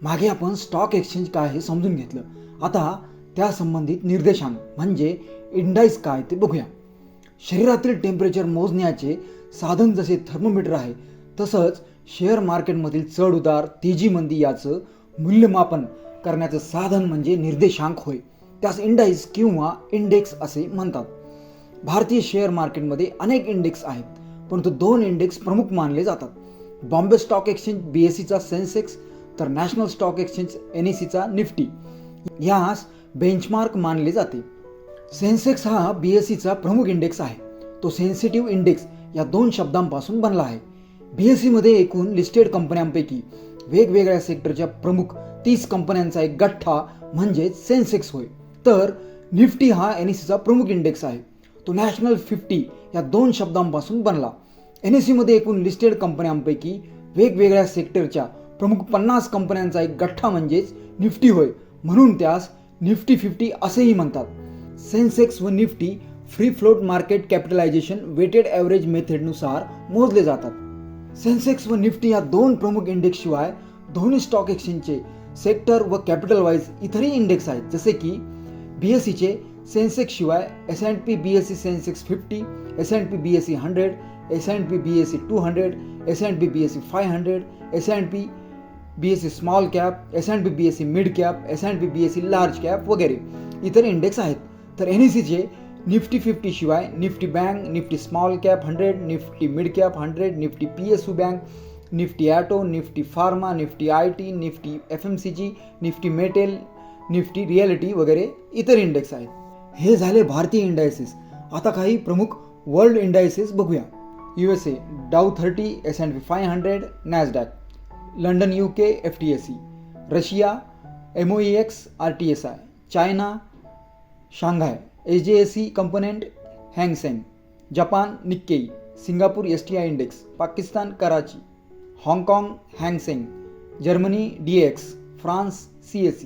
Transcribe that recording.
मागे आपण stock exchange काय हे समजून घेतलं. आता त्या संबंधित निर्देशांक म्हणजे इंडाइस काय ते बघूया. शरीरातील टेम्परेचर मोजण्याचे साधन जसे थर्मोमीटर आहे, तसंच शेअर मार्केटमधील चढ उतार तेजी मंदी याचं मूल्यमापन करण्याचं साधन म्हणजे निर्देशांक होय. त्यास इंडाइस किंवा इंडेक्स असे म्हणतात. भारतीय शेअर मार्केटमध्ये अनेक इंडेक्स आहेत, परंतु 2 इंडेक्स प्रमुख मानले जातात. बॉम्बे स्टॉक एक्सचेंज BSEचा सेन्सेक्स तर नॅशनल स्टॉक एक्सचेंज NSEचा निफ्टी यास बेंचमार्क मानले जाते. सेन्सेक्स हा BSEचा प्रमुख इंडेक्स आहे. तो सेन्सिटिव्ह इंडेक्स या 2 शब्दांपासून बनला आहे. BSEमध्ये एकूण लिस्टेड कंपन्यांपैकी वेगवेगळ्या सेक्टरच्या प्रमुख 30 कंपन्यांचा एक गठ्ठा म्हणजेच सेन्सेक्स होय. तर निफ्टी हा NSEचा प्रमुख इंडेक्स आहे. तो नॅशनल 50 या 2 शब्दांपासून बनला. NSEमध्ये एकूण लिस्टेड कंपन्यांपैकी वेगवेगळ्या सेक्टरच्या प्रमुख 50 कंपन्यांचा एक गठ्ठा म्हणजेच निफ्टी होय, म्हणून त्यास निफ्टी 50 असेही म्हणतात. सेन्सेक्स व Nifty free float market capitalization weighted average मेथडनुसार मोजले जातात. सेन्सेक्स व निफ्टी या 2 प्रमुख इंडेक्स शिवाय दोन्ही स्टॉक एक्सचेंजचे सेक्टर व कॅपिटल वाईज इतरही इंडेक्स आहेत, जसे की BSEचे सेन्सेक्स शिवाय S&P BSE Sensex 50, S&P BSE 100, S&P BSE 200, S&P BSE 500, S&P BSE small cap, S&P BSE mid cap, S&P BSE large cap वगैरे इतर इंडेक्स आहेत. तर NSEचे निफ्टी 50 शिवाय Nifty bank, Nifty small cap 100, Nifty mid cap 100, Nifty PSU bank, Nifty auto, Nifty pharma, Nifty IT, Nifty FMCG, Nifty metal, Nifty reality वगैरे इतर index आहेत. हे झाले भारतीय इंडायसेस. आता काही प्रमुख वर्ल्ड इंडायसेस बघूया. USA डाऊ 30, S&P 500, Nasdaq, London UK FTSE, Russia MOEX RTSI, China Shanghai HJSE component Hang Seng, Japan Nikkei, Singapore STI index, Pakistan Karachi, हाँगकाँग Hang Seng, Germany DAX, France CAC,